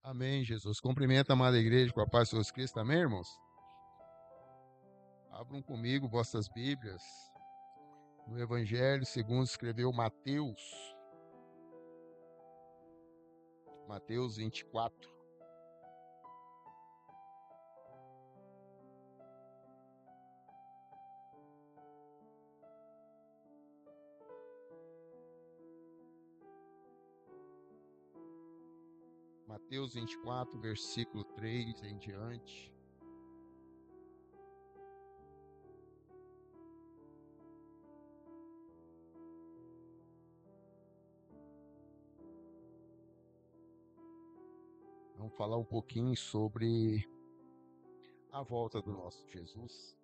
Amém, Jesus. Cumprimento a amada igreja com a paz de Jesus Cristo. Amém, irmãos? Abram comigo vossas Bíblias no Evangelho segundo escreveu Mateus. Mateus 24. Mateus 24, versículo 3 em diante. Vamos falar um pouquinho sobre a volta do nosso Jesus.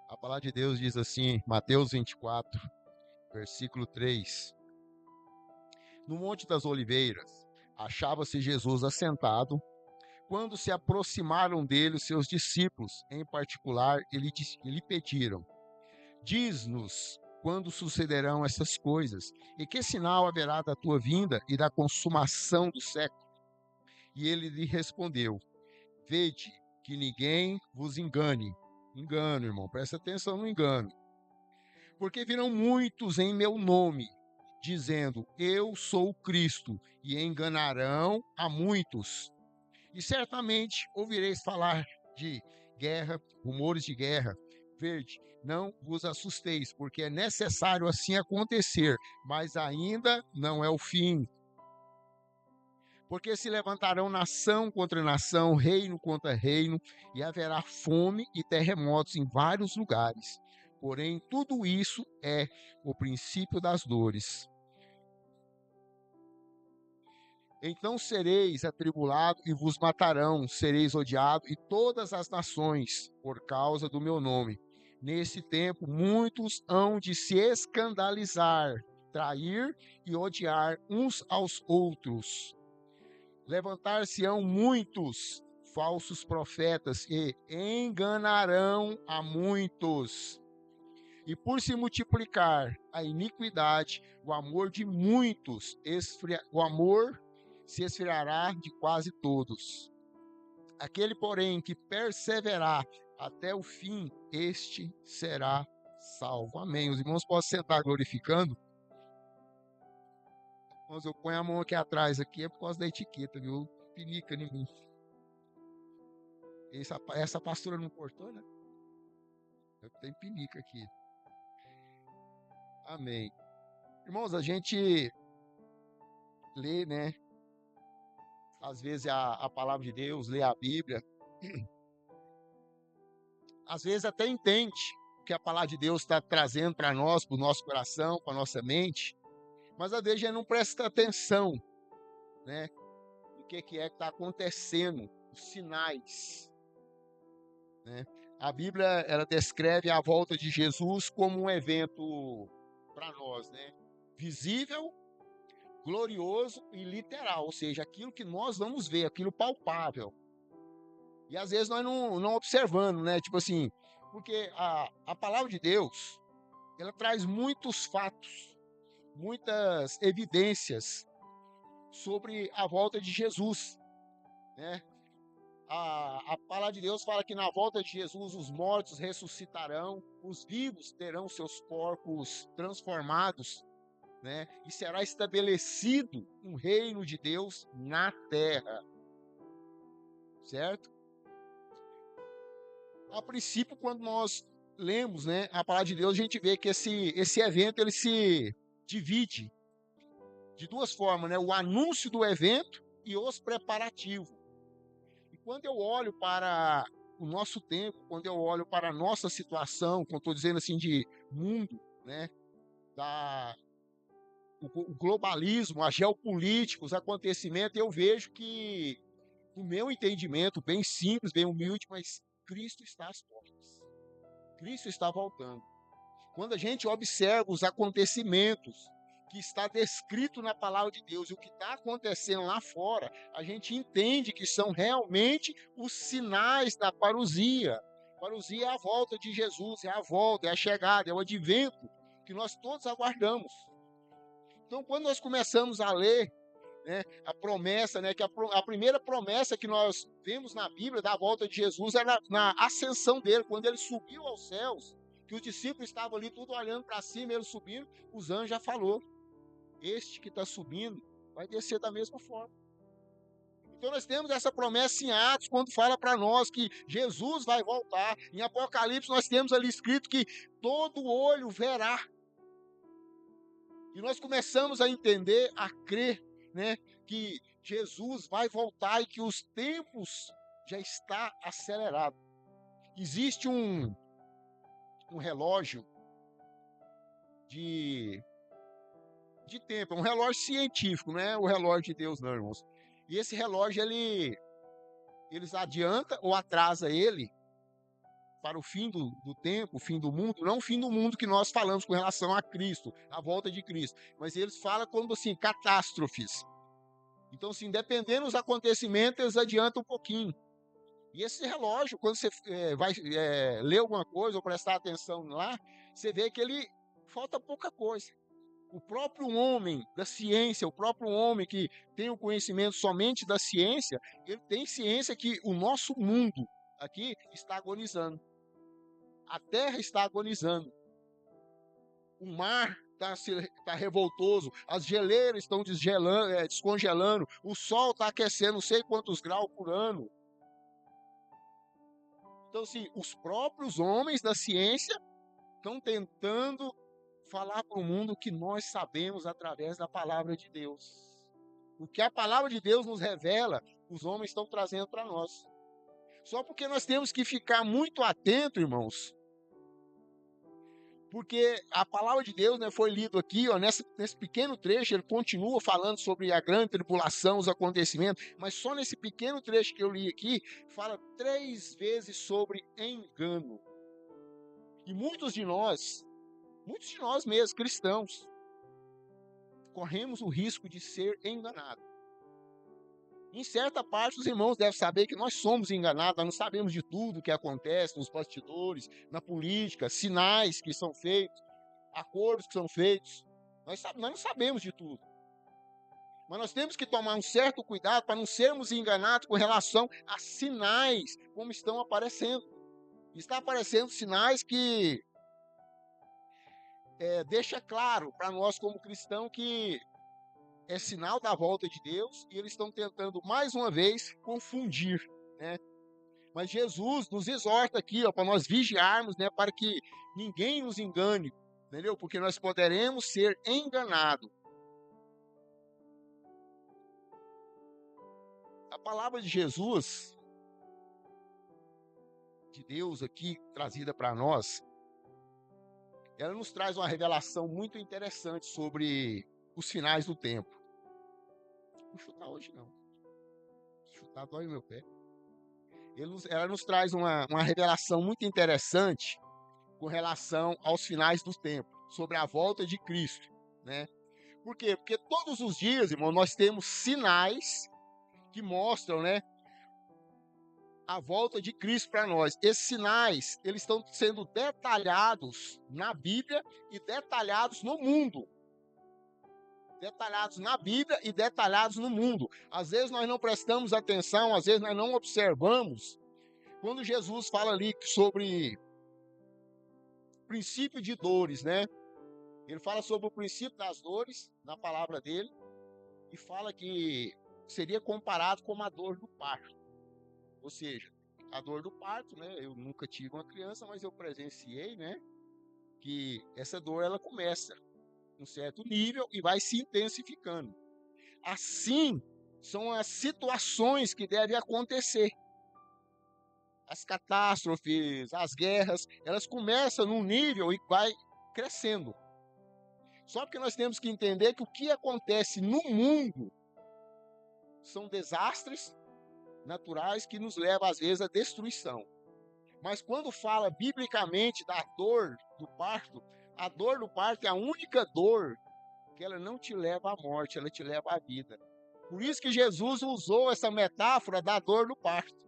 A palavra de Deus diz assim, Mateus 24, versículo 3. No Monte das Oliveiras, achava-se Jesus assentado. Quando se aproximaram dele os seus discípulos, em particular, lhe pediram: diz-nos quando sucederão essas coisas, e que sinal haverá da tua vinda e da consumação do século? E ele lhe respondeu: vede que ninguém vos engane. Engano, irmão, presta atenção no engano. Porque virão muitos em meu nome, dizendo: eu sou o Cristo, e enganarão a muitos. E certamente ouvireis falar de guerra, rumores de guerra. Verde, não vos assusteis, porque é necessário assim acontecer, mas ainda não é o fim. Porque se levantarão nação contra nação, reino contra reino, e haverá fome e terremotos em vários lugares. Porém, tudo isso é o princípio das dores. Então sereis atribulados e vos matarão, sereis odiados e todas as nações por causa do meu nome. Nesse tempo, muitos hão de se escandalizar, trair e odiar uns aos outros. Levantar-se-ão muitos falsos profetas e enganarão a muitos. E por se multiplicar a iniquidade, o amor de muitos se esfriará de quase todos. Aquele, porém, que perseverar até o fim, este será salvo. Amém. Os irmãos podem sentar glorificando. Irmãos, eu ponho a mão aqui atrás, aqui é por causa da etiqueta, viu? Pinica em mim. Essa pastora não cortou, né? Eu tenho pinica aqui. Amém. Irmãos, a gente lê, né? Às vezes a palavra de Deus, lê a Bíblia. Às vezes até entende o que a palavra de Deus está trazendo para nós, para o nosso coração, para a nossa mente. Mas às vezes a gente não presta atenção, né? O que é que está acontecendo, os sinais, né? A Bíblia, ela descreve a volta de Jesus como um evento para nós, né? Visível, glorioso e literal, ou seja, aquilo que nós vamos ver, aquilo palpável. E às vezes nós não observando, né? Tipo assim, porque a palavra de Deus, ela traz muitos fatos, muitas evidências sobre a volta de Jesus, né? A palavra de Deus fala que na volta de Jesus os mortos ressuscitarão, os vivos terão seus corpos transformados, né? E será estabelecido um reino de Deus na terra, certo? A princípio, quando nós lemos, né, a palavra de Deus, a gente vê que esse evento ele se divide de duas formas, né? O anúncio do evento e os preparativos. E quando eu olho para o nosso tempo, quando eu olho para a nossa situação, quando estou dizendo assim de mundo, né? O globalismo, a geopolítica, os acontecimentos, eu vejo que, no meu entendimento, bem simples, bem humilde, mas Cristo está às portas. Cristo está voltando. Quando a gente observa os acontecimentos que está descrito na palavra de Deus e o que está acontecendo lá fora, a gente entende que são realmente os sinais da parousia. Parousia é a volta de Jesus, é a volta, é a chegada, é o advento que nós todos aguardamos. Então, quando nós começamos a ler, né, a promessa, né, que a primeira promessa que nós vemos na Bíblia da volta de Jesus é na ascensão dele, quando ele subiu aos céus, que os discípulos estavam ali tudo olhando para cima, ele subindo, os anjos já falou, este que está subindo vai descer da mesma forma. Então nós temos essa promessa em Atos, quando fala para nós que Jesus vai voltar. Em Apocalipse nós temos ali escrito que todo olho verá. E nós começamos a entender, a crer, né, que Jesus vai voltar e que os tempos já está acelerado. Existe um relógio de tempo, é um relógio científico, não é o relógio de Deus, não, irmãos. E esse relógio, eles adianta ou atrasa ele para o fim do tempo, o fim do mundo, não o fim do mundo que nós falamos com relação a Cristo, a volta de Cristo, mas eles falam quando, assim, catástrofes. Então, assim, dependendo dos acontecimentos, eles adiantam um pouquinho. E esse relógio, quando você vai ler alguma coisa ou prestar atenção lá, você vê que ele falta pouca coisa. O próprio homem da ciência, o próprio homem que tem o conhecimento somente da ciência, ele tem ciência que o nosso mundo aqui está agonizando. A terra está agonizando. O mar está revoltoso, as geleiras estão descongelando, o sol está aquecendo não sei quantos graus por ano. Então, assim, os próprios homens da ciência estão tentando falar para o mundo o que nós sabemos através da palavra de Deus. O que a palavra de Deus nos revela, os homens estão trazendo para nós. Só porque nós temos que ficar muito atento, irmãos, porque a palavra de Deus, né, foi lido aqui, ó, nesse pequeno trecho, ele continua falando sobre a grande tribulação, os acontecimentos, mas só nesse pequeno trecho que eu li aqui, fala 3 vezes sobre engano. E muitos de nós mesmos, cristãos, corremos o risco de ser enganados. Em certa parte, os irmãos devem saber que nós somos enganados, nós não sabemos de tudo que acontece nos bastidores, na política, sinais que são feitos, acordos que são feitos. Nós não sabemos de tudo. Mas nós temos que tomar um certo cuidado para não sermos enganados com relação a sinais como estão aparecendo. Está aparecendo sinais que deixa claro para nós como cristãos que é sinal da volta de Deus e eles estão tentando mais uma vez confundir, né? Mas Jesus nos exorta aqui, ó, para nós vigiarmos, né, para que ninguém nos engane, entendeu? Porque nós poderemos ser enganados. A palavra de Jesus, de Deus aqui trazida para nós, ela nos traz uma revelação muito interessante sobre os finais do tempo. Não vou chutar hoje não. Se chutar dói o meu pé. Ela nos traz uma revelação muito interessante com relação aos finais do tempo, sobre a volta de Cristo, né? Por quê? Porque todos os dias, irmão, nós temos sinais que mostram, né, a volta de Cristo para nós. Esses sinais, eles estão sendo detalhados na Bíblia e detalhados no mundo. Detalhados na Bíblia e detalhados no mundo. Às vezes nós não prestamos atenção, às vezes nós não observamos. Quando Jesus fala ali sobre princípio de dores, né? Ele fala sobre o princípio das dores na palavra dele e fala que seria comparado com a dor do parto. Ou seja, a dor do parto, né? Eu nunca tive uma criança, mas eu presenciei, né? Que essa dor ela começa um certo nível e vai se intensificando. Assim, são as situações que devem acontecer. As catástrofes, as guerras, elas começam num nível e vai crescendo. Só que nós temos que entender que o que acontece no mundo são desastres naturais que nos levam, às vezes, à destruição. Mas quando fala biblicamente da dor do parto, a dor do parto é a única dor que ela não te leva à morte, ela te leva à vida. Por isso que Jesus usou essa metáfora da dor do parto.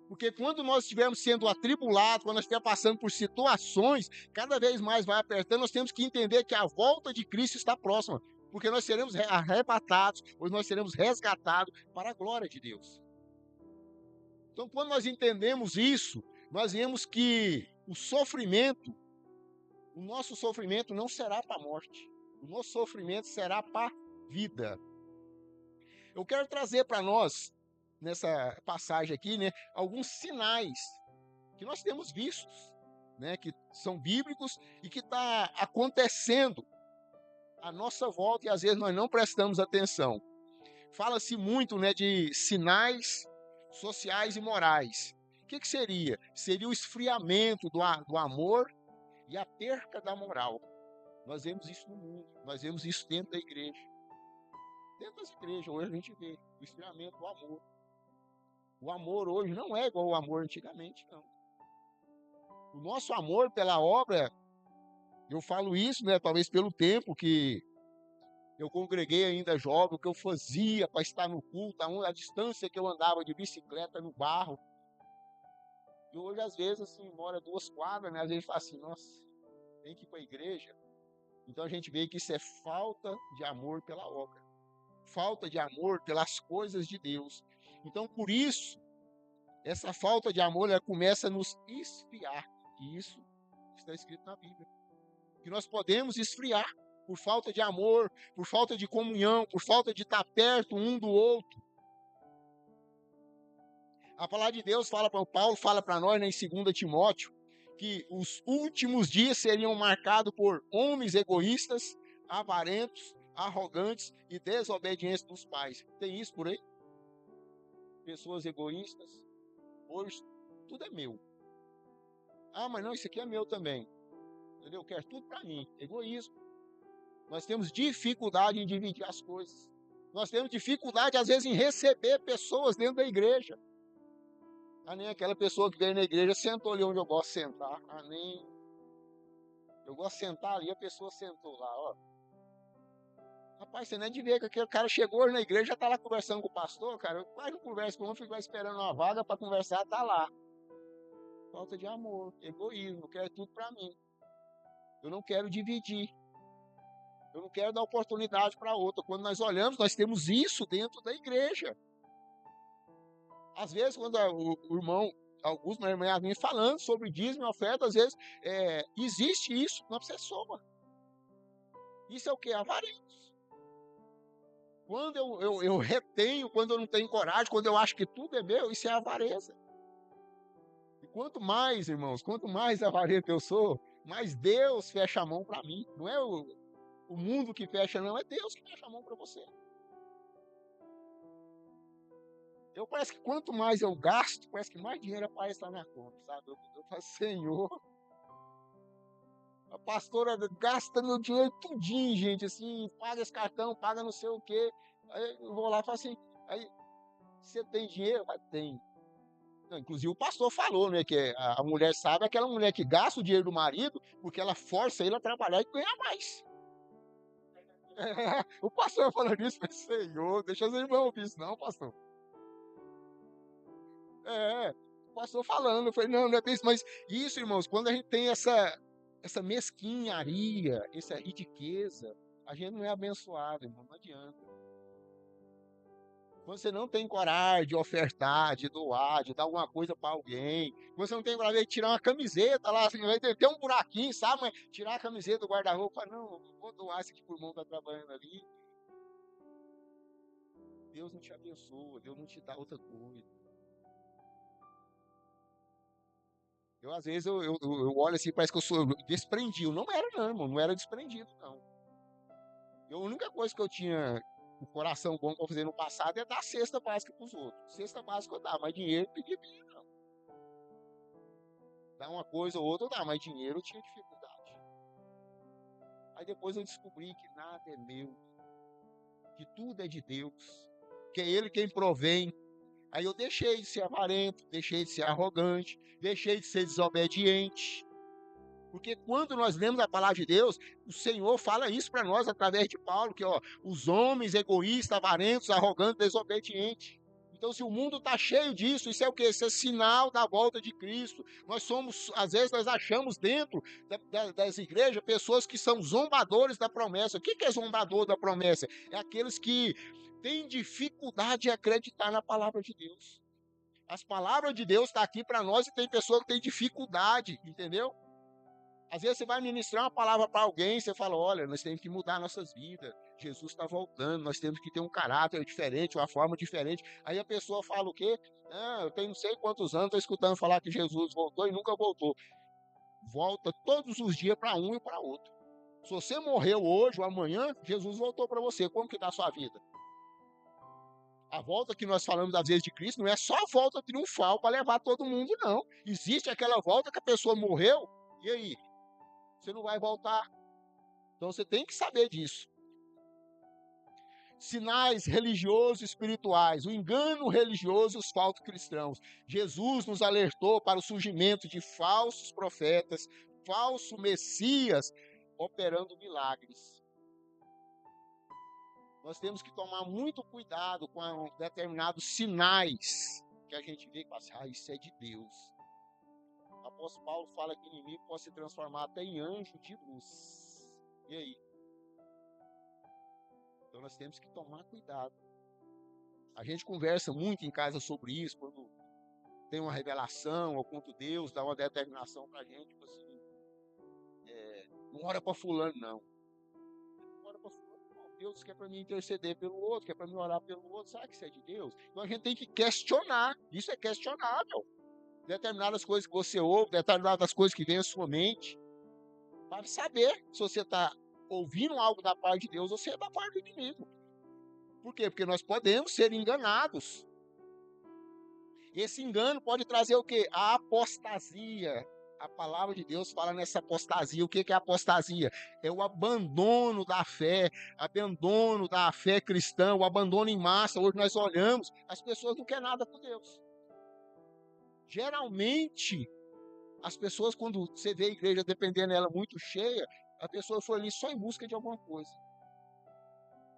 Porque quando nós estivermos sendo atribulados, quando nós estivermos passando por situações, cada vez mais vai apertando, nós temos que entender que a volta de Cristo está próxima. Porque nós seremos arrebatados, ou nós seremos resgatados para a glória de Deus. Então, quando nós entendemos isso, nós vemos que o nosso sofrimento não será para a morte. O nosso sofrimento será para a vida. Eu quero trazer para nós, nessa passagem aqui, né, alguns sinais que nós temos vistos, né, que são bíblicos e que está acontecendo à nossa volta e às vezes nós não prestamos atenção. Fala-se muito, né, de sinais sociais e morais. O que seria? Seria o esfriamento do amor e a perca da moral. Nós vemos isso no mundo, nós vemos isso dentro da igreja. Dentro das igrejas, hoje a gente vê o esfriamento do amor. O amor hoje não é igual ao amor antigamente, não. O nosso amor pela obra, eu falo isso, né, talvez pelo tempo que eu congreguei ainda jovem, o que eu fazia para estar no culto, a distância que eu andava de bicicleta no barro. E hoje, às vezes, assim, mora 2 quadras, né, às vezes fala assim, nossa, tem que ir para a igreja. Então a gente vê que isso é falta de amor pela obra. Falta de amor pelas coisas de Deus. Então, por isso, essa falta de amor, ela começa a nos esfriar. E isso está escrito na Bíblia. Que nós podemos esfriar por falta de amor, por falta de comunhão, por falta de estar perto um do outro. A palavra de Deus Paulo fala para nós, né, em 2 Timóteo, que os últimos dias seriam marcados por homens egoístas, avarentos, arrogantes e desobedientes dos pais. Tem isso por aí? Pessoas egoístas. Hoje, tudo é meu. Ah, mas não, isso aqui é meu também. Entendeu? Eu quero tudo para mim. Egoísmo. Nós temos dificuldade em dividir as coisas. Nós temos dificuldade, às vezes, em receber pessoas dentro da igreja. Ah, nem aquela pessoa que veio na igreja sentou ali onde eu gosto de sentar. Ah, nem. Eu gosto de sentar ali, a pessoa sentou lá, ó. Rapaz, você nem de ver que aquele cara chegou hoje na igreja, já tá lá conversando com o pastor, cara. Eu quase não converso com um, fico lá esperando uma vaga para conversar, tá lá. Falta de amor, egoísmo, quero tudo para mim. Eu não quero dividir. Eu não quero dar oportunidade para outra. Quando nós olhamos, nós temos isso dentro da igreja. Às vezes, quando o irmão, alguns irmãos vêm falando sobre dízimo e oferta, às vezes existe isso na pessoa. Isso é o que? Avarentos. Quando eu retenho, quando eu não tenho coragem, quando eu acho que tudo é meu, isso é avareza. E quanto mais, irmãos, quanto mais avarento eu sou, mais Deus fecha a mão para mim. Não é o mundo que fecha, não, é Deus que fecha a mão para você. Eu parece que quanto mais eu gasto, parece que mais dinheiro aparece lá na conta, sabe? Eu falo, Senhor, a pastora gasta meu dinheiro tudinho, gente, assim, paga esse cartão, paga não sei o quê. Aí eu vou lá e falo assim, aí, você tem dinheiro? Mas tem. Não, inclusive o pastor falou, né, que a mulher sabe, aquela mulher que gasta o dinheiro do marido, porque ela força ele a trabalhar e ganhar mais. O pastor falou isso, mas Senhor, deixa os irmãos ouvir isso não, pastor. O pastor falando, eu falei, não é bem isso, mas isso, irmãos, quando a gente tem essa mesquinharia, essa riqueza, a gente não é abençoado, irmão, não adianta. Quando você não tem coragem de ofertar, de doar, de dar alguma coisa para alguém, quando você não tem coragem de tirar uma camiseta lá, assim, vai ter um buraquinho, sabe? Mas tirar a camiseta do guarda-roupa, não, vou doar isso aqui por irmão que está trabalhando ali. Deus não te abençoa, Deus não te dá outra coisa. Eu, às vezes, eu olho assim, parece que eu sou desprendido. Não era, não, irmão, não era desprendido, não. A única coisa que eu tinha o coração bom para fazer no passado é dar cesta básica para os outros. Cesta básica eu dava, mas dinheiro não pedia dinheiro, não. Dar uma coisa ou outra eu dava, mas dinheiro eu tinha dificuldade. Aí depois eu descobri que nada é meu, que tudo é de Deus, que é Ele quem provém. Aí eu deixei de ser avarento, deixei de ser arrogante, deixei de ser desobediente. Porque quando nós lemos a palavra de Deus, o Senhor fala isso para nós através de Paulo, que os homens egoístas, avarentos, arrogantes, desobedientes. Então, se o mundo está cheio disso, isso é o quê? Isso é sinal da volta de Cristo. Às vezes nós achamos dentro das igrejas pessoas que são zombadores da promessa. O que é zombador da promessa? É aqueles que têm dificuldade de acreditar na palavra de Deus. As palavras de Deus estão aqui para nós e tem pessoa que tem dificuldade, entendeu? Às vezes você vai ministrar uma palavra para alguém e você fala, olha, nós temos que mudar nossas vidas. Jesus está voltando, nós temos que ter um caráter diferente, uma forma diferente. Aí a pessoa fala o quê? Eu tenho não sei quantos anos, estou escutando falar que Jesus voltou e nunca voltou. Volta todos os dias para um e para outro. Se você morreu hoje ou amanhã, Jesus voltou para você. Como que está a sua vida? A volta que nós falamos às vezes de Cristo não é só a volta triunfal para levar todo mundo, não. Existe aquela volta que a pessoa morreu, e aí? Você não vai voltar. Então você tem que saber disso. Sinais religiosos e espirituais, o engano religioso e os falsos cristãos. Jesus nos alertou para o surgimento de falsos profetas, falsos messias, operando milagres. Nós temos que tomar muito cuidado com determinados sinais que a gente vê e fala assim, isso é de Deus. O apóstolo Paulo fala que o inimigo pode se transformar até em anjo de luz. E aí? Então nós temos que tomar cuidado. A gente conversa muito em casa sobre isso, quando tem uma revelação, ou quando Deus dá uma determinação pra gente, tipo assim, não ora para fulano, não. Não ora para fulano, não. Deus quer para mim interceder pelo outro, quer para mim orar pelo outro. Será que isso é de Deus? Então a gente tem que questionar. Isso é questionável. Determinadas coisas que você ouve, determinadas coisas que vêm à sua mente, para saber se você está ouvindo algo da parte de Deus ou se é da parte do inimigo. Por quê? Porque nós podemos ser enganados. Esse engano pode trazer o quê? A apostasia. A palavra de Deus fala nessa apostasia. O que é apostasia? É o abandono da fé cristã, o abandono em massa. Hoje nós olhamos, as pessoas não querem nada com Deus. Geralmente, as pessoas, quando você vê a igreja dependendo dela muito cheia, a pessoa foi ali só em busca de alguma coisa.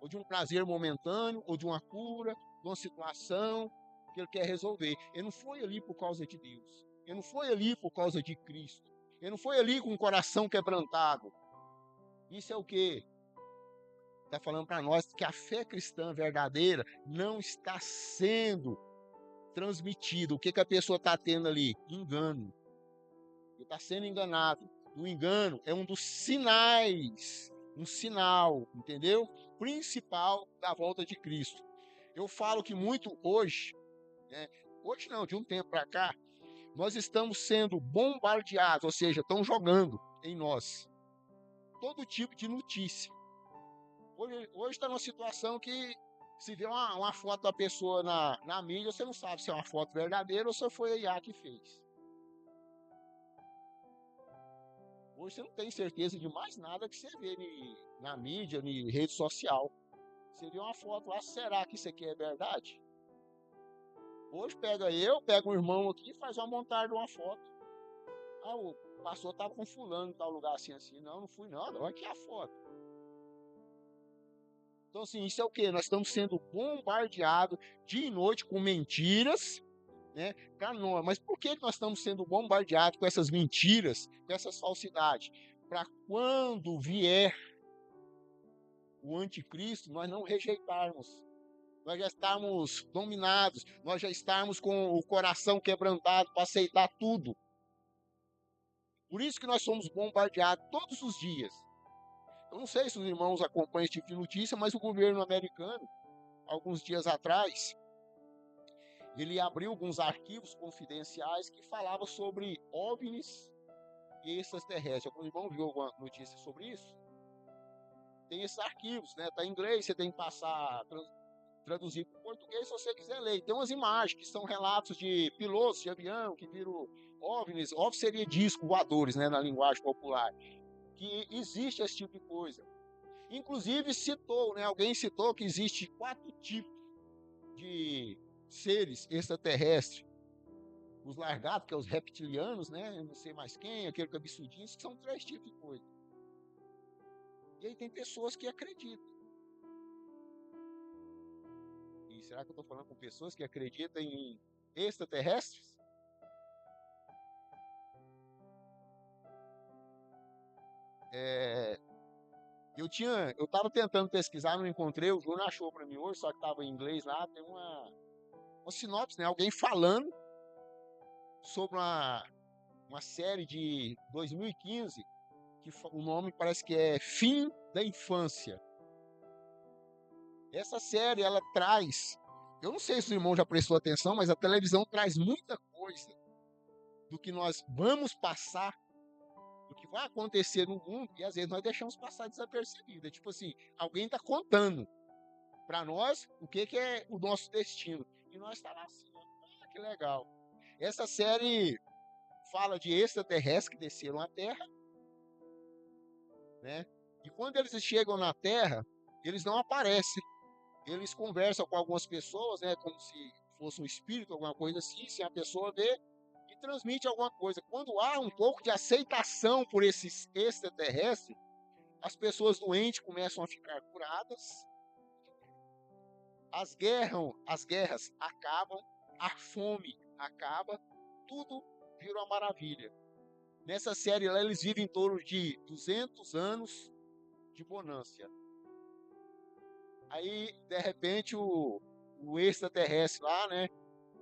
Ou de um prazer momentâneo, ou de uma cura, de uma situação que ele quer resolver. Ele não foi ali por causa de Deus. Ele não foi ali por causa de Cristo. Ele não foi ali com o coração quebrantado. Isso é o quê? Está falando para nós que a fé cristã verdadeira não está sendo transmitida. O que a pessoa está tendo ali? Engano. Ele está sendo enganado. O engano é um dos sinais, um sinal, entendeu? Principal da volta de Cristo. Eu falo que muito hoje, hoje não, de um tempo para cá, nós estamos sendo bombardeados, ou seja, estão jogando em nós todo tipo de notícia. Hoje está numa situação que se vê uma foto da pessoa na mídia, você não sabe se é uma foto verdadeira ou se foi a IA que fez. Hoje você não tem certeza de mais nada que você vê na mídia, na rede social. Você vê uma foto lá, será que isso aqui é verdade? Hoje pega um irmão aqui e faz uma montagem de uma foto. O pastor estava com fulano em tal lugar assim. Não fui não, olha aqui a foto. Então assim, isso é o quê? Nós estamos sendo bombardeados dia e noite com mentiras, né, para nós. Mas por que nós estamos sendo bombardeados com essas mentiras, com essas falsidades? Para quando vier o anticristo, nós não rejeitarmos. Nós já estamos dominados, nós já estamos com o coração quebrantado para aceitar tudo. Por isso que nós somos bombardeados todos os dias. Eu não sei se os irmãos acompanham esse tipo de notícia, mas o governo americano, alguns dias atrás, ele abriu alguns arquivos confidenciais que falavam sobre OVNIs e extraterrestres. Algum irmão viu alguma notícia sobre isso? Tem esses arquivos, né? Está em inglês, você tem que passar, traduzir para o português se você quiser ler. Tem umas imagens que são relatos de pilotos de avião que viram OVNIs. OVNI seria discos voadores, né, na linguagem popular. Que existe esse tipo de coisa. Inclusive alguém citou que existe 4 tipos de seres extraterrestres. os largados, que é os reptilianos, né? Eu não sei mais quem, aquele cabeçudinho, que são 3 tipos de coisa. E aí tem pessoas que acreditam. E será que eu estou falando com pessoas que acreditam em extraterrestres? É, eu estava tentando pesquisar, não encontrei, o Júnior achou para mim hoje, só que estava em inglês lá, tem uma sinopse, né? Alguém falando sobre uma série de 2015, que o nome parece que é Fim da Infância. Essa série, ela traz, eu não sei se o irmão já prestou atenção, mas a televisão traz muita coisa do que nós vamos passar, do que vai acontecer no mundo, e às vezes nós deixamos passar desapercebido. É tipo assim, alguém está contando para nós o que é o nosso destino. E nós estamos lá assim, que legal. Essa série fala de extraterrestres que desceram à Terra, né? E quando eles chegam na Terra, eles não aparecem. Eles conversam com algumas pessoas, né? Como se fosse um espírito, alguma coisa assim, se a pessoa vê e transmite alguma coisa. Quando há um pouco de aceitação por esses extraterrestres, as pessoas doentes começam a ficar curadas, as guerras acabam, a fome acaba, tudo vira uma maravilha. Nessa série lá, eles vivem em torno de 200 anos de bonância. Aí, de repente, o extraterrestre lá, né?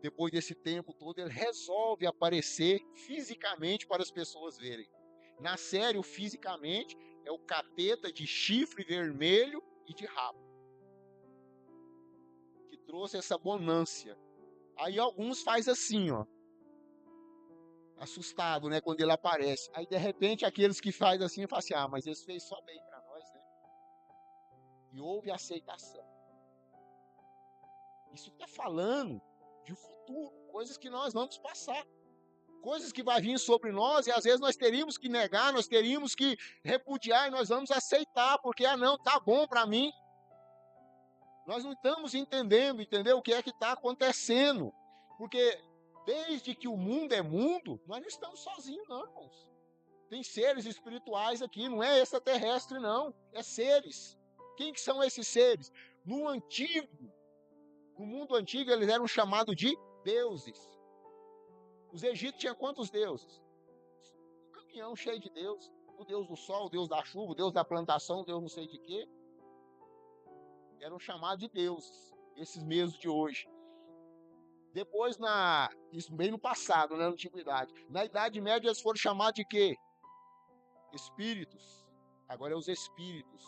Depois desse tempo todo, ele resolve aparecer fisicamente para as pessoas verem. Na série, o fisicamente é o capeta de chifre vermelho e de rabo, que trouxe essa bonância. Aí alguns faz assim, ó, assustado, né, quando ele aparece. Aí de repente aqueles que faz assim, falam assim: "Ah, mas esse fez só bem para nós, né?" E houve aceitação. Isso está falando de futuro, coisas que nós vamos passar, coisas que vai vir sobre nós e às vezes nós teríamos que negar, nós teríamos que repudiar e nós vamos aceitar, porque não, tá bom para mim. Nós não estamos entendendo, entendeu? O que é que está acontecendo? Porque desde que o mundo é mundo, nós não estamos sozinhos, não, irmãos. Tem seres espirituais aqui, não é extraterrestre, não. É seres. Quem que são esses seres? No mundo antigo, eles eram chamados de deuses. Os egípcios tinham quantos deuses? Um caminhão cheio de deuses. O deus do sol, o deus da chuva, o deus da plantação, o deus não sei de quê. Eram chamados de deuses, esses mesmos de hoje. Depois, isso bem no passado, na antiguidade. Na Idade Média, eles foram chamados de quê? Espíritos. Agora é os espíritos.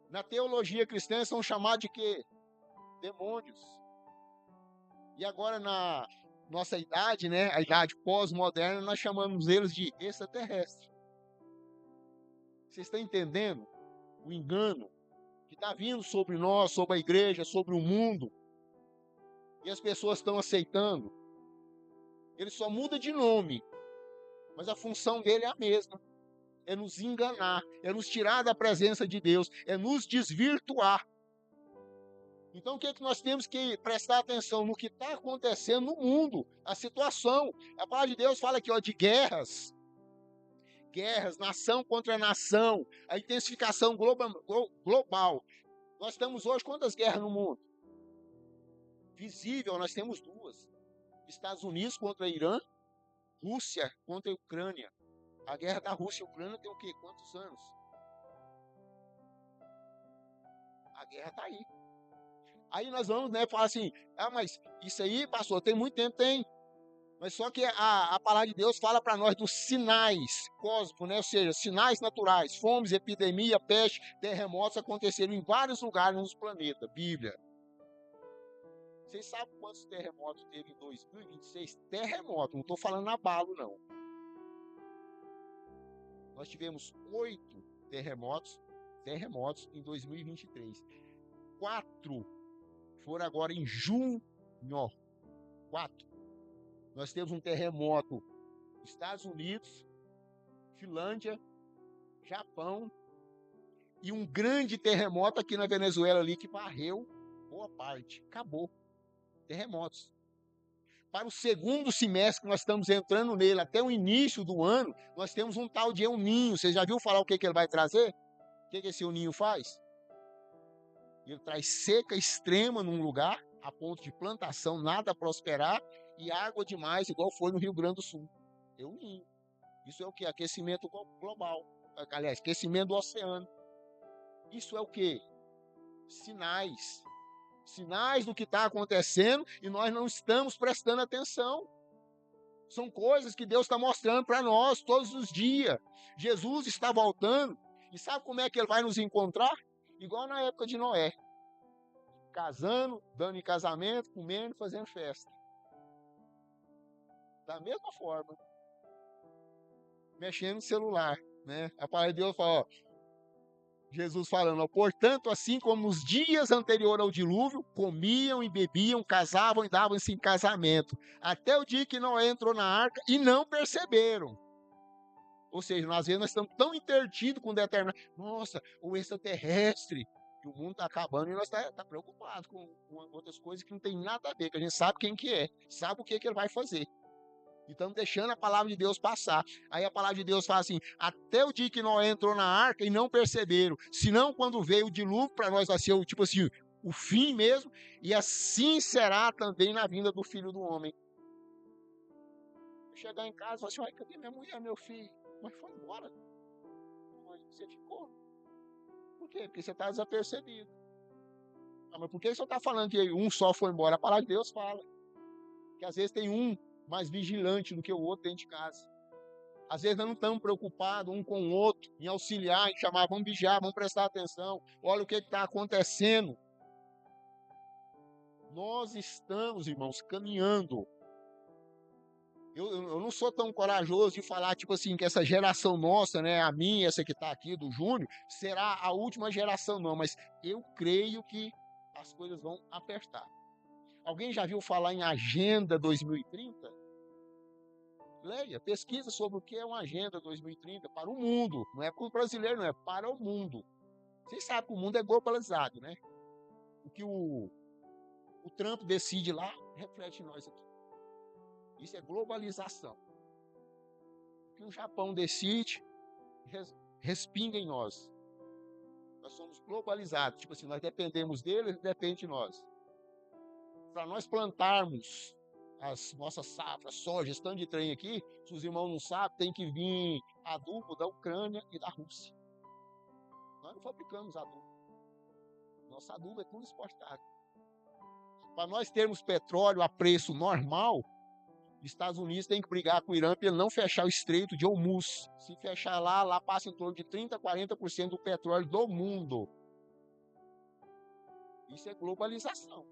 Na teologia cristã, eles são chamados de quê? Demônios. E agora, na nossa idade, né, a idade pós-moderna, nós chamamos eles de extraterrestres. Vocês estão entendendo o engano que está vindo sobre nós, sobre a igreja, sobre o mundo? E as pessoas estão aceitando. Ele só muda de nome, mas a função dele é a mesma. É nos enganar, é nos tirar da presença de Deus, é nos desvirtuar. Então, o que é que nós temos que prestar atenção no que está acontecendo no mundo, a situação? A palavra de Deus fala aqui, ó, de guerras, nação contra nação, a intensificação global. Nós temos hoje quantas guerras no mundo? Visível, nós temos 2. Estados Unidos contra Irã, Rússia contra a Ucrânia. A guerra da Rússia e Ucrânia tem o quê? Quantos anos? A guerra está aí. Aí nós vamos, né, falar assim: "Ah, mas isso aí, pastor, tem muito tempo, tem." Mas só que a palavra de Deus fala para nós dos sinais cósmicos, né? Ou seja, sinais naturais, fomes, epidemia, peste, terremotos aconteceram em vários lugares no planeta, Bíblia. Vocês sabem quantos terremotos teve em 2026? Terremoto, não estou falando abalo, não. Nós tivemos 8 terremotos em 2023. 4 foram agora em junho. 4. Nós temos um terremoto nos Estados Unidos, Finlândia, Japão e um grande terremoto aqui na Venezuela ali que varreu boa parte. Acabou. Terremotos. para o segundo semestre que nós estamos entrando nele, até o início do ano, nós temos um tal de El Ninho. Você já viu falar o que ele vai trazer? O que esse El Ninho faz? Ele traz seca extrema num lugar, a ponto de plantação nada prosperar, e água demais, igual foi no Rio Grande do Sul. El Ninho. Isso é o que? Aquecimento global. Aliás, aquecimento do oceano. Isso é o que? Sinais. Sinais do que está acontecendo e nós não estamos prestando atenção. São coisas que Deus está mostrando para nós todos os dias. Jesus está voltando. E sabe como é que ele vai nos encontrar? Igual na época de Noé. Casando, dando em casamento, comendo, fazendo festa. Da mesma forma. Mexendo no celular, né? A palavra de Deus fala, ó, Jesus falando, ó, portanto, assim como nos dias anteriores ao dilúvio, comiam e bebiam, casavam e davam-se em casamento, até o dia que Noé entrou na arca e não perceberam. Ou seja, às vezes nós estamos tão intertidos com o determinado, nossa, o extraterrestre, que o mundo está acabando e nós estamos preocupados com outras coisas que não tem nada a ver, que a gente sabe quem que é, sabe o que ele vai fazer. E estamos deixando a palavra de Deus passar. Aí a palavra de Deus fala assim, até o dia que Noé entrou na arca e não perceberam. Senão, quando veio o dilúvio, para nós vai ser tipo assim, o fim mesmo. E assim será também na vinda do Filho do Homem. Eu chegar em casa e falar assim, ai, cadê minha mulher, meu filho? Mas foi embora. Você ficou. Por quê? Porque você está desapercebido. Ah, mas por que você está falando que um só foi embora? A palavra de Deus fala. Que às vezes tem um mais vigilante do que o outro dentro de casa. Às vezes nós não estamos preocupados um com o outro, em auxiliar, em chamar, vamos vigiar, vamos prestar atenção, olha o que está acontecendo. Nós estamos, irmãos, caminhando. Eu não sou tão corajoso de falar, tipo assim, que essa geração nossa, né, a minha, essa que está aqui, do Júnior, será a última geração, não, mas eu creio que as coisas vão apertar. Alguém já viu falar em Agenda 2030? Leia, pesquisa sobre o que é uma Agenda 2030 para o mundo. Não é para o brasileiro, não é para o mundo. Vocês sabem que o mundo é globalizado, né? O que o Trump decide lá, reflete em nós aqui. Isso é globalização. O que o Japão decide, respinga em nós. Nós somos globalizados. Tipo assim, nós dependemos dele, ele depende de nós. Para nós plantarmos as nossas safras, soja, estando de trem aqui, se os irmãos não sabem, tem que vir adubo da Ucrânia e da Rússia. Nós não fabricamos adubo. Nosso adubo é tudo exportado. Para nós termos petróleo a preço normal, os Estados Unidos tem que brigar com o Irã para ele não fechar o estreito de Hormuz. Se fechar lá passa em torno de 30% a 40% do petróleo do mundo. Isso é globalização.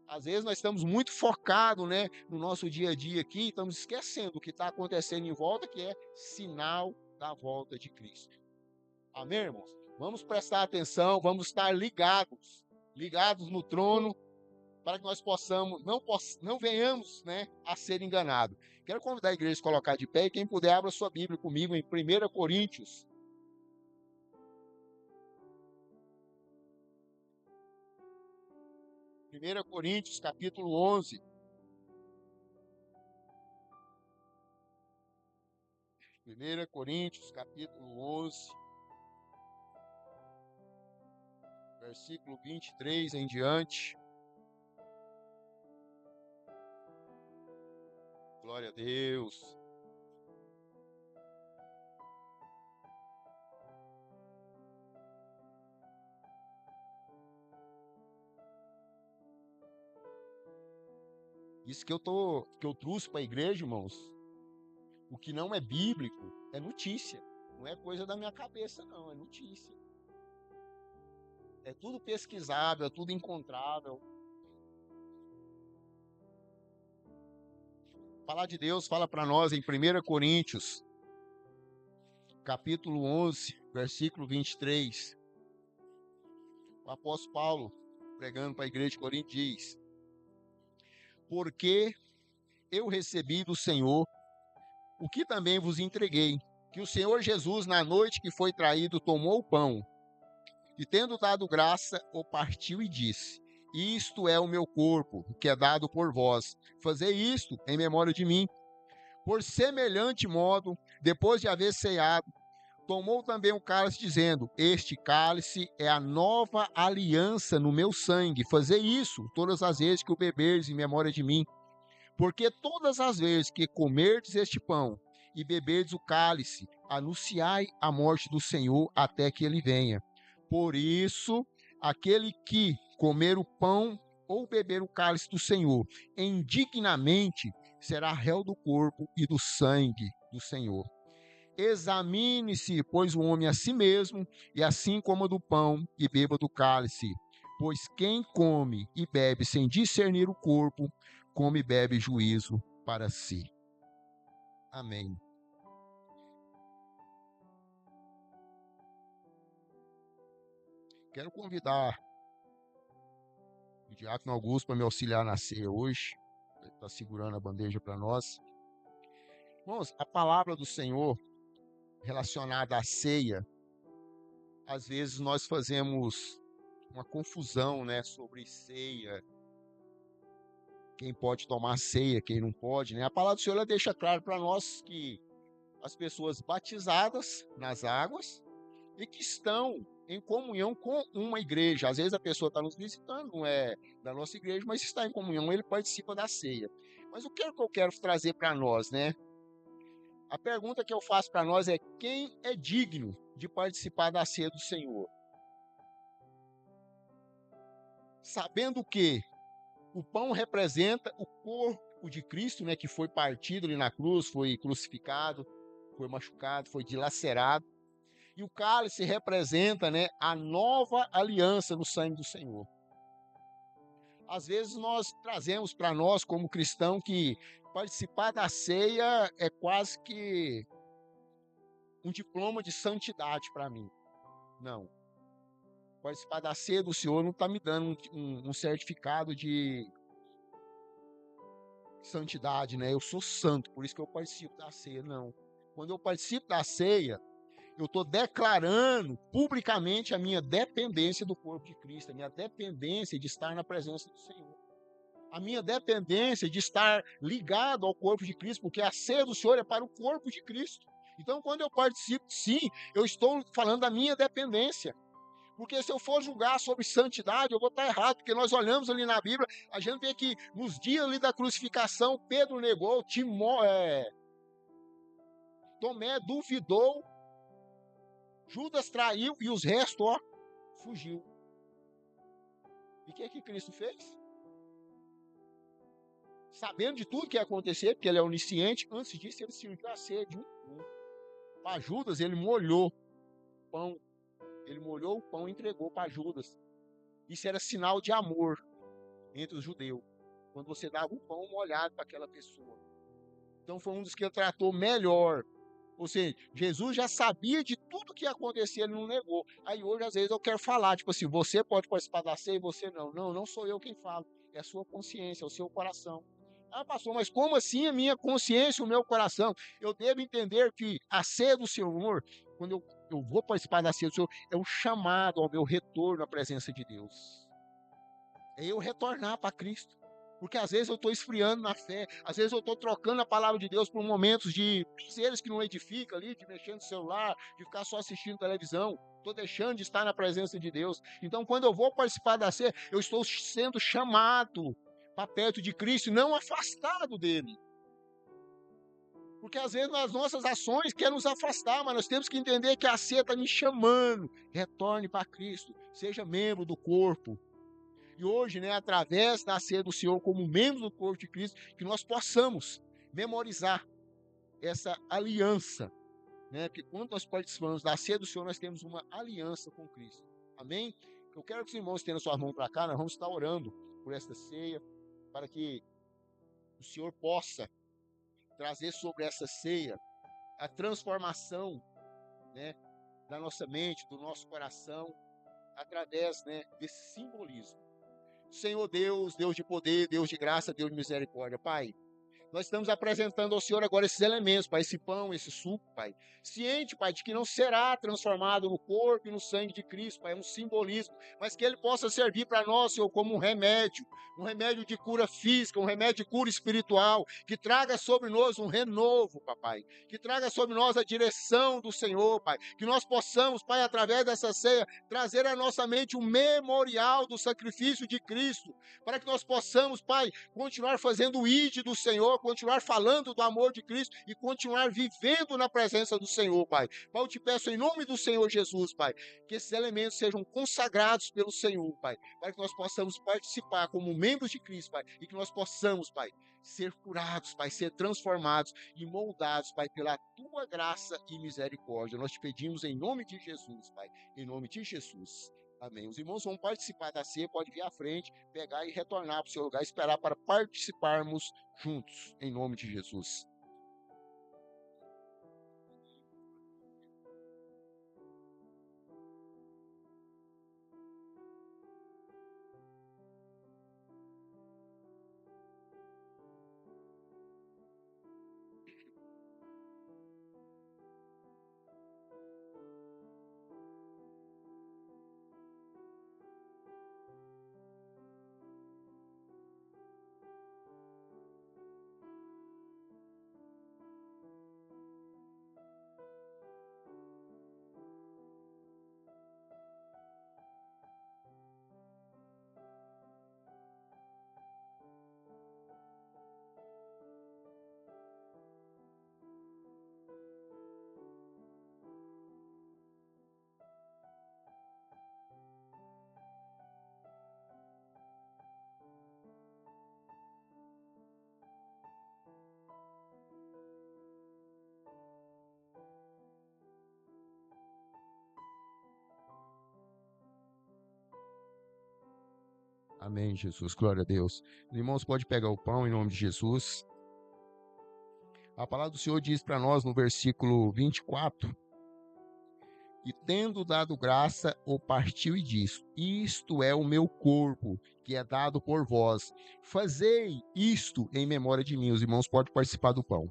Às vezes nós estamos muito focados, né, no nosso dia a dia aqui, estamos esquecendo o que está acontecendo em volta, que é sinal da volta de Cristo. Amém, irmãos? Vamos prestar atenção, vamos estar ligados no trono, para que nós possamos, não venhamos, né, a ser enganados. Quero convidar a igreja a se colocar de pé, e quem puder, abra sua Bíblia comigo em 1 Coríntios. 1 Coríntios, capítulo 11. 1 Coríntios, capítulo 11, versículo 23 em diante. Glória a Deus. Isso que eu trouxe para a igreja, irmãos, o que não é bíblico é notícia. Não é coisa da minha cabeça, não, é notícia. É tudo pesquisável, é tudo encontrável. A palavra de Deus fala para nós em 1 Coríntios, capítulo 11, versículo 23. O apóstolo Paulo, pregando para a igreja de Corinto, diz: porque eu recebi do Senhor o que também vos entreguei, que o Senhor Jesus, na noite que foi traído, tomou o pão, e tendo dado graça, o partiu e disse: Isto é o meu corpo, que é dado por vós. Fazei isto em memória de mim. Por semelhante modo, depois de haver ceado, tomou também o cálice, dizendo: Este cálice é a nova aliança no meu sangue. Fazei isso todas as vezes que o beberdes em memória de mim. Porque todas as vezes que comerdes este pão e beberdes o cálice, anunciai a morte do Senhor até que ele venha. Por isso, aquele que comer o pão ou beber o cálice do Senhor indignamente será réu do corpo e do sangue do Senhor. Examine-se, pois, o homem a si mesmo, e assim coma do pão e beba do cálice. Pois quem come e bebe sem discernir o corpo, come e bebe juízo para si. Amém. Quero convidar o diácono Augusto para me auxiliar na ceia hoje. Ele está segurando a bandeja para nós. Irmãos, a palavra do Senhor relacionada à ceia, às vezes nós fazemos uma confusão, né, sobre ceia, quem pode tomar ceia, quem não pode, né? A palavra do Senhor ela deixa claro para nós que as pessoas batizadas nas águas e que estão em comunhão com uma igreja. Às vezes a pessoa está nos visitando, não é da nossa igreja, mas está em comunhão, ele participa da ceia. Mas o que eu quero trazer para nós, né? A pergunta que eu faço para nós é: quem é digno de participar da ceia do Senhor? Sabendo que o pão representa o corpo de Cristo, né, que foi partido ali na cruz, foi crucificado, foi machucado, foi dilacerado. E o cálice representa, né, a nova aliança no sangue do Senhor. Às vezes nós trazemos para nós, como cristão, que participar da ceia é quase que um diploma de santidade para mim. Não. Participar da ceia do Senhor não está me dando um certificado de santidade, né? Eu sou santo, por isso que eu participo da ceia. Não. Quando eu participo da ceia, eu estou declarando publicamente a minha dependência do corpo de Cristo, a minha dependência de estar na presença do Senhor, a minha dependência de estar ligado ao corpo de Cristo, porque a ceia do Senhor é para o corpo de Cristo. Então, quando eu participo, sim, eu estou falando da minha dependência. Porque se eu for julgar sobre santidade, eu vou estar errado, porque nós olhamos ali na Bíblia, a gente vê que nos dias ali da crucificação, Pedro negou, Tomé duvidou, Judas traiu e os restos, fugiu. E o que é que Cristo fez? Sabendo de tudo que ia acontecer, porque ele é onisciente, antes disso ele serviu a ceia de um. Para Judas, ele molhou o pão. Ele molhou o pão e entregou para Judas. Isso era sinal de amor entre os judeus, quando você dava um pão molhado para aquela pessoa. Então foi um dos que ele tratou melhor. Ou seja, Jesus já sabia de tudo que ia acontecer, ele não negou. Aí hoje, às vezes, eu quero falar, tipo assim, você pode participar da ceia e você não. Não, não sou eu quem falo. É a sua consciência, é o seu coração. Ah, pastor, mas como assim a minha consciência, o meu coração? Eu devo entender que a ceia do Senhor, quando eu vou participar da ceia do Senhor, é um chamado ao meu retorno à presença de Deus. É eu retornar para Cristo. Porque às vezes eu estou esfriando na fé, às vezes eu estou trocando a palavra de Deus por momentos de seres que não edificam ali, de mexer no celular, de ficar só assistindo televisão. Estou deixando de estar na presença de Deus. Então, quando eu vou participar da ceia, eu estou sendo chamado para perto de Cristo e não afastado dele. Porque às vezes nas nossas ações quer nos afastar, mas nós temos que entender que a ceia está me chamando. Retorne para Cristo, seja membro do corpo. E hoje, né, através da ceia do Senhor, como membros do corpo de Cristo, que nós possamos memorizar essa aliança, né? Porque quando nós participamos da ceia do Senhor, nós temos uma aliança com Cristo. Amém? Eu quero que os irmãos tenham suas mãos para cá, nós vamos estar orando por esta ceia, para que o Senhor possa trazer sobre essa ceia a transformação, né, da nossa mente, do nosso coração, através, né, desse simbolismo. Senhor Deus, Deus de poder, Deus de graça, Deus de misericórdia. Pai, Nós estamos apresentando ao Senhor agora esses elementos, Pai, esse pão, esse suco, Pai. Ciente, Pai, de que não será transformado no corpo e no sangue de Cristo, Pai, é um simbolismo, mas que ele possa servir para nós, Senhor, como um remédio de cura física, um remédio de cura espiritual, que traga sobre nós um renovo, Papai, que traga sobre nós a direção do Senhor, Pai, que nós possamos, Pai, através dessa ceia, trazer à nossa mente um memorial do sacrifício de Cristo, para que nós possamos, Pai, continuar fazendo o ID do Senhor, continuar falando do amor de Cristo e continuar vivendo na presença do Senhor, Pai. Pai, eu te peço em nome do Senhor Jesus, Pai, que esses elementos sejam consagrados pelo Senhor, Pai, para que nós possamos participar como membros de Cristo, Pai, e que nós possamos, Pai, ser curados, Pai, ser transformados e moldados, Pai, pela Tua graça e misericórdia. Nós te pedimos em nome de Jesus, Pai, em nome de Jesus. Amém. Os irmãos vão participar da ceia, pode vir à frente, pegar e retornar para o seu lugar, esperar para participarmos juntos, em nome de Jesus. Amém, Jesus. Glória a Deus. Os irmãos, pode pegar o pão em nome de Jesus. A palavra do Senhor diz para nós no versículo 24: e tendo dado graça, o partiu e disse: isto é o meu corpo, que é dado por vós. Fazei isto em memória de mim. Os irmãos podem participar do pão.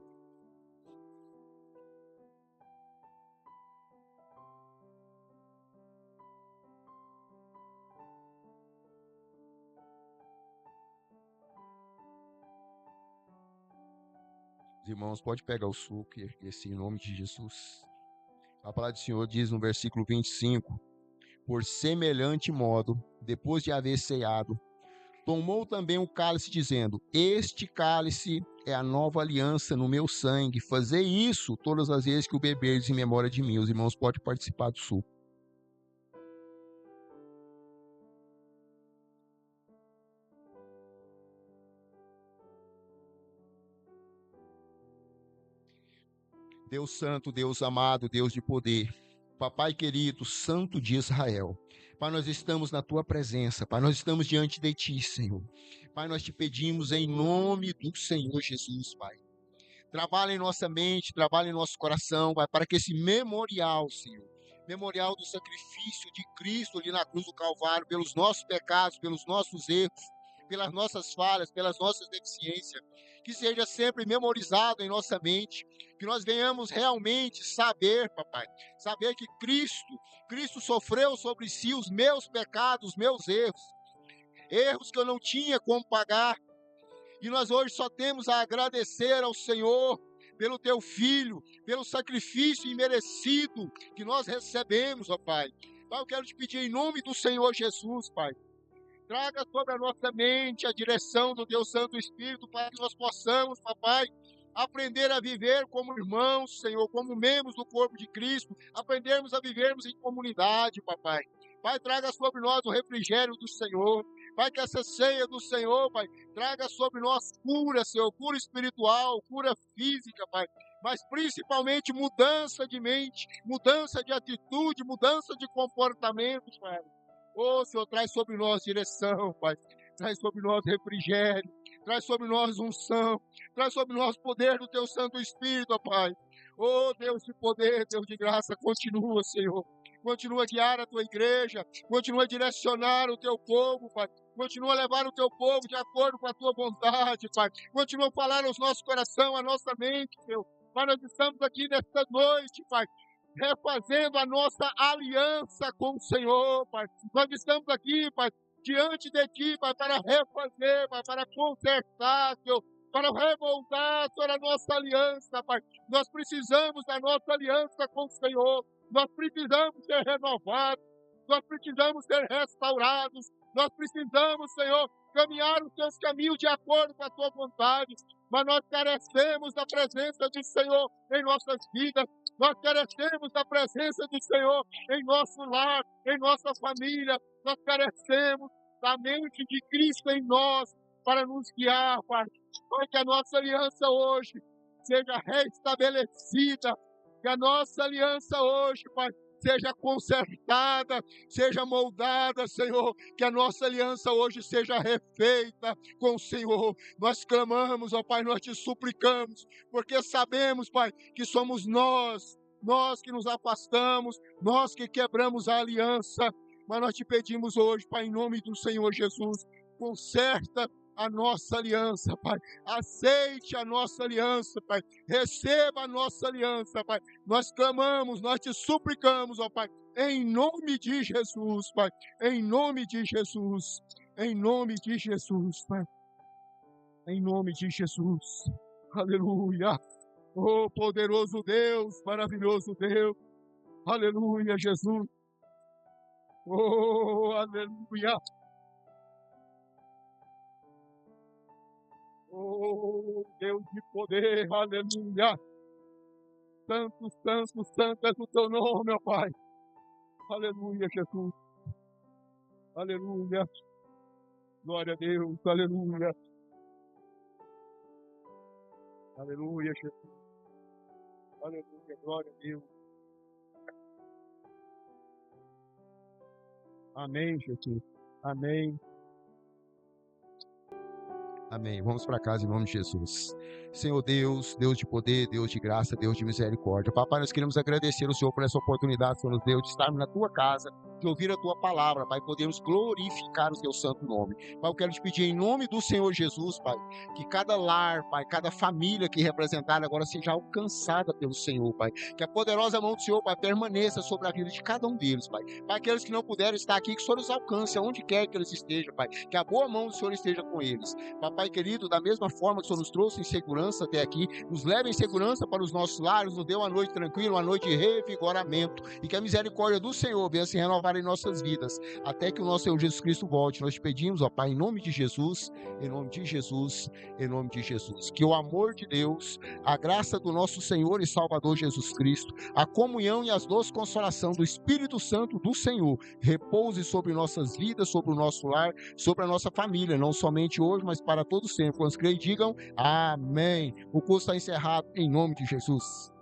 Os irmãos podem pegar o suco, esse em nome de Jesus. A palavra do Senhor diz no versículo 25: por semelhante modo, depois de haver ceado, tomou também o cálice, dizendo: este cálice é a nova aliança no meu sangue. Fazei isso todas as vezes que o beberdes em memória de mim. Os irmãos podem participar do suco. Deus santo, Deus amado, Deus de poder, Papai querido, Santo de Israel, Pai, nós estamos na Tua presença, Pai, nós estamos diante de Ti, Senhor. Pai, nós te pedimos em nome do Senhor Jesus, Pai. Trabalha em nossa mente, trabalha em nosso coração, Pai, para que esse memorial, Senhor, memorial do sacrifício de Cristo ali na cruz do Calvário, pelos nossos pecados, pelos nossos erros, pelas nossas falhas, pelas nossas deficiências, que seja sempre memorizado em nossa mente, que nós venhamos realmente saber, Papai, saber que Cristo sofreu sobre si os meus pecados, os meus erros que eu não tinha como pagar, e nós hoje só temos a agradecer ao Senhor pelo Teu Filho, pelo sacrifício imerecido que nós recebemos, ó Pai. Pai, eu quero te pedir em nome do Senhor Jesus, Pai, traga sobre a nossa mente a direção do Teu Santo Espírito, para que nós possamos, Papai, aprender a viver como irmãos, Senhor, como membros do corpo de Cristo, aprendermos a vivermos em comunidade, Papai. Pai, traga sobre nós o refrigério do Senhor. Pai, que essa ceia do Senhor, Pai, traga sobre nós cura, Senhor, cura espiritual, cura física, Pai, mas principalmente mudança de mente, mudança de atitude, mudança de comportamento, Pai. Ô, Senhor, traz sobre nós direção, Pai. Traz sobre nós refrigério. Traz sobre nós unção. Traz sobre nós poder do Teu Santo Espírito, ó Pai. Oh, Deus de poder, Deus de graça, continua, Senhor. Continua a guiar a tua igreja, continua a direcionar o teu povo, Pai. Continua a levar o teu povo de acordo com a tua vontade, Pai. Continua a falar aos nossos corações, à nossa mente, Senhor. Pai, nós estamos aqui nesta noite, Pai, refazendo a nossa aliança com o Senhor, Pai. Nós estamos aqui, Pai, diante de Ti, Pai, para refazer, Pai, para consertar, Senhor, para remoldar, Senhor, a nossa aliança, Pai. Nós precisamos da nossa aliança com o Senhor. Nós precisamos ser renovados. Nós precisamos ser restaurados. Nós precisamos, Senhor, caminhar os teus caminhos de acordo com a tua vontade. Mas nós carecemos da presença do Senhor em nossas vidas. Nós carecemos da presença do Senhor em nosso lar, em nossa família. Nós carecemos da mente de Cristo em nós para nos guiar, Pai. Pai, que a nossa aliança hoje seja restabelecida. Que a nossa aliança hoje, Pai, seja consertada, seja moldada, Senhor. Que a nossa aliança hoje seja refeita com o Senhor. Nós clamamos, ó Pai, nós te suplicamos, porque sabemos, Pai, que somos nós que nos afastamos, nós que quebramos a aliança. Mas nós te pedimos hoje, Pai, em nome do Senhor Jesus, conserta a nossa aliança, Pai. Aceite a nossa aliança, Pai. Receba a nossa aliança, Pai. Nós clamamos, nós te suplicamos, ó Pai, em nome de Jesus, Pai. Em nome de Jesus. Em nome de Jesus, Pai. Em nome de Jesus. Aleluia. Oh, poderoso Deus, maravilhoso Deus. Aleluia, Jesus. Oh, aleluia. Oh, Deus de poder, aleluia. Santo, santo, santo é o teu nome, ó Pai. Aleluia, Jesus. Aleluia. Glória a Deus, aleluia. Aleluia, Jesus. Aleluia, glória a Deus. Amém, Jesus. Amém. Amém. Vamos para casa em nome de Jesus. Senhor Deus, Deus de poder, Deus de graça, Deus de misericórdia. Papai, nós queremos agradecer ao Senhor por essa oportunidade que o Senhor nos deu de estarmos na tua casa, de ouvir a tua palavra, Pai, podermos glorificar o teu santo nome. Pai, eu quero te pedir em nome do Senhor Jesus, Pai, que cada lar, Pai, cada família aqui representada agora seja alcançada pelo Senhor, Pai. Que a poderosa mão do Senhor, Pai, permaneça sobre a vida de cada um deles, Pai. Pai, aqueles que não puderam estar aqui, que o Senhor os alcance aonde quer que eles estejam, Pai. Que a boa mão do Senhor esteja com eles. Papai querido, da mesma forma que o Senhor nos trouxe em segurança até aqui, nos leve em segurança para os nossos lares, nos dê uma noite tranquila, uma noite de revigoramento, e que a misericórdia do Senhor venha se renovar em nossas vidas, até que o nosso Senhor Jesus Cristo volte. Nós te pedimos, ó Pai, em nome de Jesus, em nome de Jesus, em nome de Jesus, que o amor de Deus, a graça do nosso Senhor e Salvador Jesus Cristo, a comunhão e as doces consolação do Espírito Santo do Senhor, repouse sobre nossas vidas, sobre o nosso lar, sobre a nossa família, não somente hoje, mas para todo sempre. Quando creem, digam amém. O curso está encerrado em nome de Jesus.